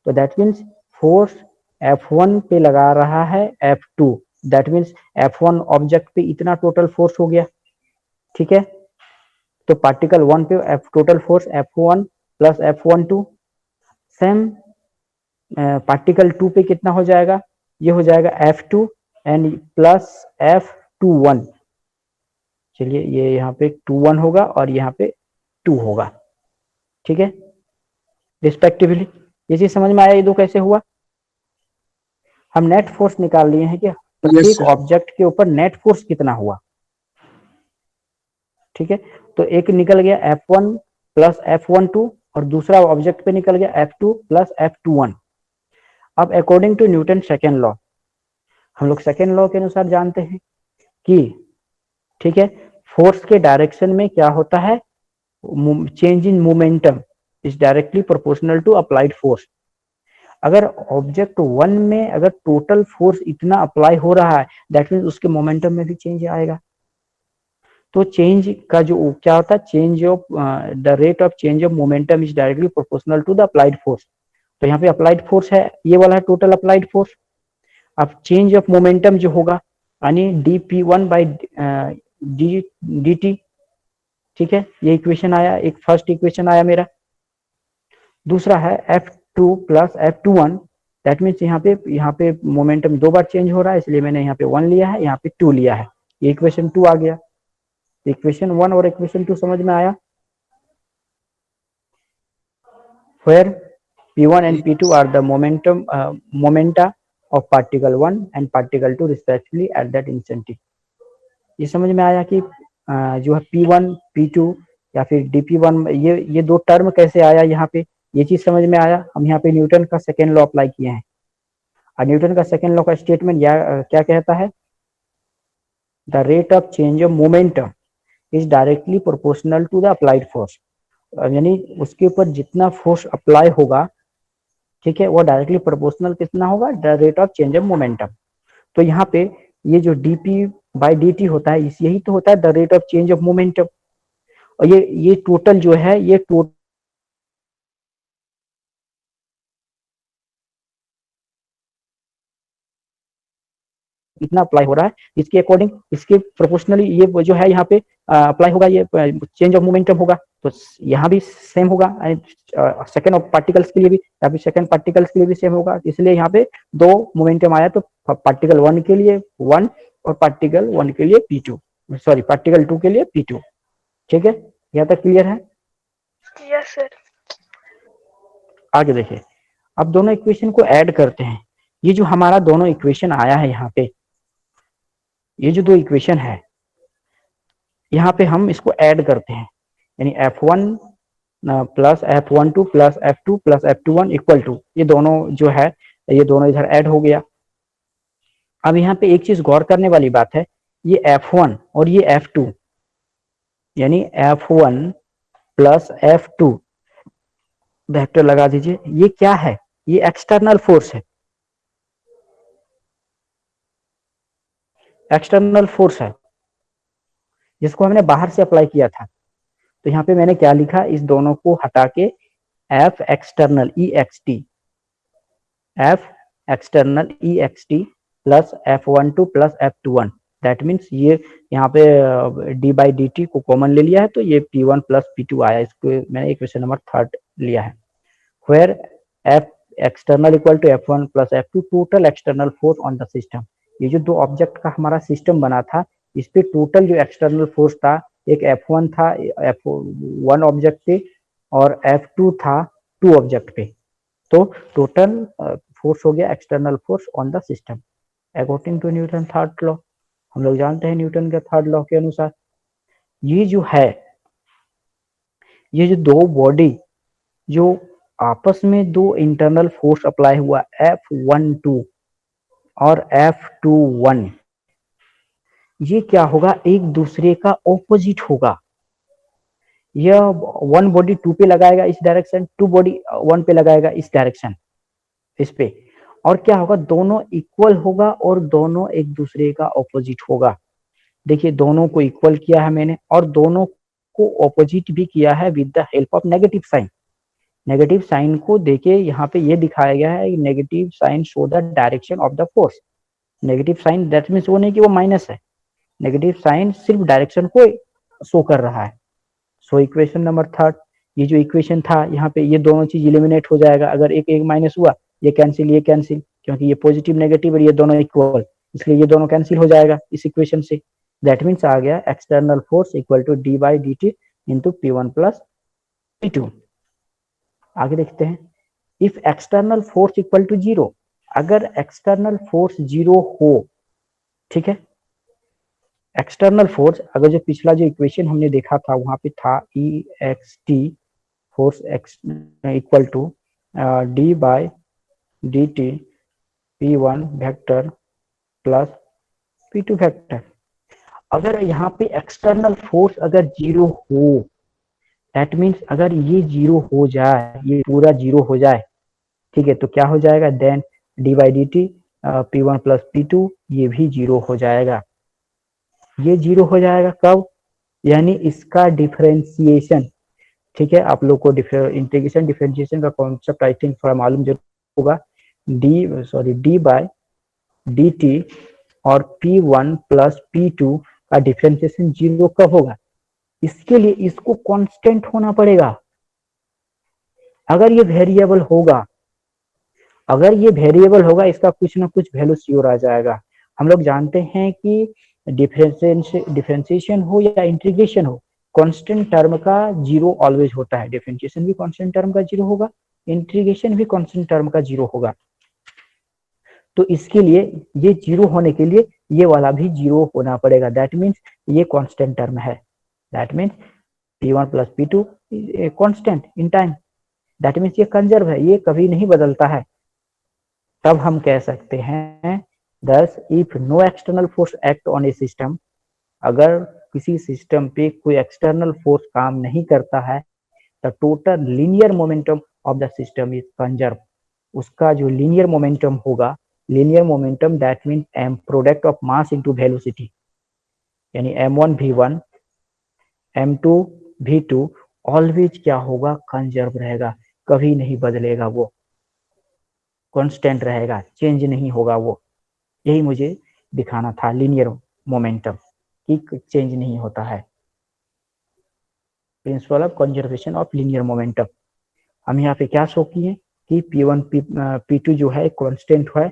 तो दैट मीन्स फोर्स F1 पे लगा रहा है F2, that means F1 object पे इतना टोटल फोर्स हो गया। ठीक है, तो पार्टिकल 1 पे total force F1 plus F12, same particle 2 पे कितना हो जाएगा, ये हो जाएगा F2 एंड प्लस F21। चलिए ये यहाँ पे 21 होगा और यहाँ पे 2 होगा। ठीक है, रिस्पेक्टिवली। ये चीज समझ में आया, ये दो कैसे हुआ। हम नेट फोर्स निकाल लिए हैं कि प्रत्येक ऑब्जेक्ट के ऊपर नेट फोर्स कितना हुआ। ठीक है, तो एक निकल गया F1 प्लस F12 और दूसरा ऑब्जेक्ट पे निकल गया F2 प्लस F21। अब according to Newton second law, हम लोग सेकेंड लॉ के अनुसार जानते हैं कि, ठीक है, फोर्स के डायरेक्शन में क्या होता है, change in momentum is directly proportional to applied force. अगर ऑब्जेक्ट 1 में अगर टोटल फोर्स इतना अप्लाई हो रहा है, दैट मीन्स उसके मोमेंटम में भी चेंज आएगा। तो चेंज का जो क्या होता है, change of the rate of change of momentum is directly proportional to the applied force. तो यहाँ पे अप्लाइड फोर्स है, ये वाला है टोटल अप्लाइड फोर्स। अब चेंज ऑफ मोमेंटम जो होगा यानी dp1 बाई dt। ठीक है, ये इक्वेशन आया, एक फर्स्ट इक्वेशन आया मेरा। दूसरा है F2 plus F21, that means यहाँ पे मोमेंटम दो बार चेंज हो रहा है, इसलिए मैंने यहाँ पे 1 लिया है, यहाँ पे 2 लिया है, ये इक्वेशन 2 आ गया। इक्वेशन 1 और इक्वेशन 2 समझ में आया। Where P1 and P2 are the momenta of particle 1 and particle 2 respectively at that instant t। ये समझ में आया कि जो है P1 P2 या फिर dP1, ये दो टर्म कैसे आया यहाँ पे, ये चीज समझ में आया। हम यहाँ पे न्यूटन का सेकेंड लॉ अप्लाई किए हैं और न्यूटन का सेकेंड लॉ का स्टेटमेंट क्या कहता है, the rate of change of momentum is directly proportional to the applied force. यानी उसके ऊपर जितना फोर्स अप्लाई होगा, ठीक है, वो डायरेक्टली प्रोपोर्शनल कितना होगा, the rate of change of momentum. तो यहाँ पे ये जो dp बाई dt होता है, यही तो होता है the rate of change of momentum. और ये टोटल जो है, ये टोटल इतना अप्लाई हो रहा है, इसके अकॉर्डिंग, इसके प्रोपोर्शनली ये जो है यहाँ पे अप्लाई होगा, ये चेंज ऑफ मोमेंटम होगा। तो यहाँ भी सेम होगा, सेकंड ऑफ पार्टिकल्स के लिए भी, या फिर सेकंड पार्टिकल्स के लिए भी सेम होगा। इसलिए यहाँ पे दो मोमेंटम आया, तो पार्टिकल 1 के लिए 1 और पार्टिकल 1 के लिए P2, सॉरी पार्टिकल 2 के लिए P2। ठीक है, यहाँ तक क्लियर है। Yes sir. आगे देखिए, अब दोनों इक्वेशन को ऐड करते हैं। ये जो हमारा दोनों इक्वेशन आया है यहाँ पे, ये जो दो इक्वेशन है यहाँ पे हम इसको ऐड करते हैं, यानी F1 plus F12 plus F2 plus F21 equal to, ये दोनों जो है ये दोनों इधर ऐड हो गया। अब यहाँ पे एक चीज गौर करने वाली बात है, ये F1 और ये F2, यानी F1 प्लस F2 वेक्टर लगा दीजिए, ये क्या है, ये एक्सटर्नल फोर्स है, एक्सटर्नल फोर्स है जिसको हमने बाहर से अप्लाई किया था। तो यहाँ पे मैंने क्या लिखा, इस दोनों को हटा के F external EXT, F external EXT plus F12 plus F21, that means ये यहाँ पे d बाई dt को कॉमन ले लिया है, तो ये P1 प्लस P2 आया, इसको मैंने इक्वेशन नंबर 3 लिया है। Where F external equal to F1 plus F2 total external force on the system. ये जो दो ऑब्जेक्ट का हमारा सिस्टम बना था, इस पे टोटल जो एक्सटर्नल फोर्स था, एक F1 था F1 ऑब्जेक्ट पे और F2 था 2 ऑब्जेक्ट पे, तो टोटल फोर्स हो गया external force on the system according to Newton third law. हम लोग जानते हैं न्यूटन के थर्ड लॉ के अनुसार ये जो है, ये जो दो बॉडी जो आपस में दो इंटरनल फोर्स अप्लाई हुआ F12 और F21, ये क्या होगा, एक दूसरे का ऑपोजिट होगा। यह 1 बॉडी 2 पे लगाएगा इस डायरेक्शन, 2 बॉडी 1 पे लगाएगा इस डायरेक्शन, इस पे, और क्या होगा, दोनों इक्वल होगा और दोनों एक दूसरे का ऑपोजिट होगा। देखिए दोनों को इक्वल किया है मैंने और दोनों को ऑपोजिट भी किया है with the help of negative sign. Negative sign को देके यहाँ पे ये दिखाया गया है negative sign show the direction of the force. Negative sign that means वो नहीं कि वो माइनस है, नेगेटिव साइन सिर्फ डायरेक्शन को शो कर रहा है। सो इक्वेशन नंबर थर्ड, ये जो इक्वेशन था यहाँ पे ये दोनों चीज इलिमिनेट हो जाएगा, अगर एक एक माइनस हुआ ये कैंसिल, क्योंकि ये पॉजिटिव नेगेटिव और ये दोनों इक्वल, इसलिए ये दोनों कैंसिल हो जाएगा इस इक्वेशन से। दैट मीन्स आ गया external force equal to D by D T into P one plus P two. आगे देखते हैं, if external force equal to zero, अगर एक्सटर्नल फोर्स जीरो हो, ठीक है, एक्सटर्नल फोर्स अगर जो पिछला जो इक्वेशन हमने देखा था वहां पे था E X T force X equal to D by D T P one vector plus P two vector. अगर यहाँ पे एक्सटर्नल फोर्स अगर जीरो हो, दैट मीन्स अगर ये जीरो हो जाए, ये पूरा जीरो हो जाए, ठीक है, तो क्या हो जाएगा, then D by D T P one plus P two ये भी जीरो हो जाएगा। ये जीरो हो जाएगा कब, यानी इसका डिफरेंशिएशन, ठीक है, आप लोग को इंटीग्रेशन डिफरेंशिएशन का कॉन्सेप्ट आई थिंक थोड़ा मालूम जरूर होगा। डी बाय डी टी और P one plus P two का डिफरेंशिएशन जीरो कब होगा, इसके लिए इसको कांस्टेंट होना पड़ेगा। अगर ये वेरिएबल होगा, अगर ये वेरिएबल होगा इसका कुछ ना कुछ वैल्यू श्योर आ जाएगा। हम लोग जानते हैं कि डिफरेंशिएशन हो या इंटीग्रेशन हो, कांस्टेंट टर्म का जीरो ऑलवेज होता है। डिफरेंशिएशन भी कांस्टेंट टर्म का जीरो होगा, इंटीग्रेशन भी कांस्टेंट टर्म का जीरो होगा। तो इसके लिए ये जीरो होने के लिए ये वाला भी जीरो होना पड़ेगा। दैट मीन्स ये कांस्टेंट टर्म है, that means P1 plus P2 constant in time, that means ये कंजर्व है, ये कभी नहीं बदलता है। तब हम कह सकते हैं thus if no external force act on a system, अगर किसी सिस्टम पे कोई एक्सटर्नल फोर्स काम नहीं करता है, the total linear momentum of the system is conserve. उसका जो लीनियर मोमेंटम होगा, linear momentum that mean M product of mass into velocity, यानी m1 v1 m2 v2 always क्या होगा, कंजर्व रहेगा, कभी नहीं बदलेगा, वो कांस्टेंट रहेगा, चेंज नहीं होगा वो। यही मुझे दिखाना था लीनियर मोमेंटम की चेंज नहीं होता है, principle of conservation of linear momentum. हम यहाँ पे क्या शो किए कि P1 P2 जो है कांस्टेंट है,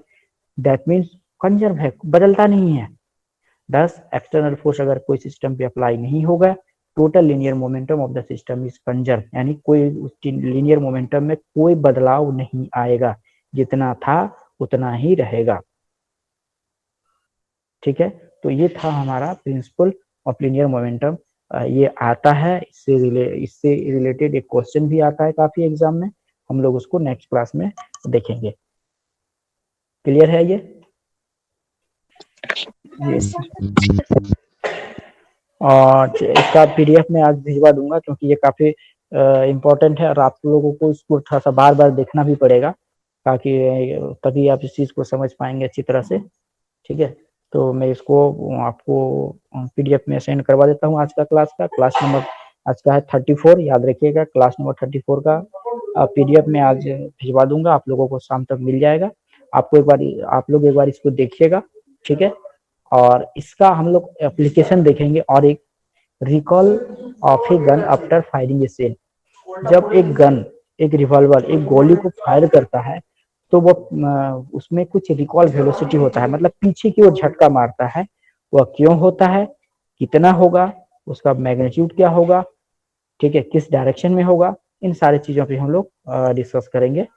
दैट मीन्स कंजर्व है, बदलता नहीं है। दस एक्सटर्नल फोर्स अगर कोई सिस्टम पे अप्लाई नहीं होगा, total linear momentum of the system is conserve, यानी कोई उस लीनियर मोमेंटम में कोई बदलाव नहीं आएगा, जितना था उतना ही रहेगा। ठीक है, तो ये था हमारा प्रिंसिपल ऑफ लीनियर मोमेंटम। ये आता है, इससे रिलेटेड एक क्वेश्चन भी आता है काफी एग्जाम में, हम लोग उसको नेक्स्ट क्लास में देखेंगे। क्लियर है ये? और इसका पीडीएफ में आज भिजवा दूंगा, क्योंकि ये काफी इम्पोर्टेंट है और आप लोगों को इसको थोड़ा सा बार बार देखना भी पड़ेगा, ताकि तभी आप इस चीज को समझ पाएंगे अच्छी तरह से। ठीक है, तो मैं इसको आपको पीडीएफ में सेंड करवा देता हूँ आज का क्लास नंबर आज का है 34, याद रखिएगा, क्लास नंबर 34 का पीडीएफ में आज भिजवा दूंगा, आप लोगों को शाम तक मिल जाएगा। आप लोग एक बार इसको देखिएगा, ठीक है। और इसका हम लोग एप्लीकेशन देखेंगे, और एक recoil of a gun after firing a shell. जब एक गन, एक रिवॉल्वर एक गोली को फायर करता है, तो वो उसमें कुछ रिकॉल वेलोसिटी होता है, मतलब पीछे की ओर झटका मारता है। वह क्यों होता है, कितना होगा, उसका मैग्नीट्यूड क्या होगा, ठीक है, किस डायरेक्शन में होगा, इन सारी चीजों पे हम लोग डिस्कस करेंगे।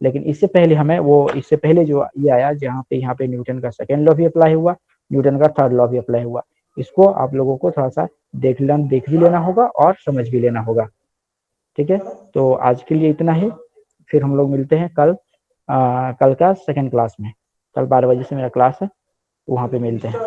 लेकिन इससे पहले जो ये आया, यहाँ पे न्यूटन का सेकेंड लॉ भी अप्लाई हुआ, न्यूटन का थर्ड लॉ भी अप्लाई हुआ, इसको आप लोगों को थोड़ा सा देख भी लेना होगा और समझ भी लेना होगा। ठीक है, तो आज के लिए इतना ही, फिर हम लोग मिलते हैं कल का सेकंड क्लास में। कल 12 बजे से मेरा क्लास है, वहां पे मिलते हैं।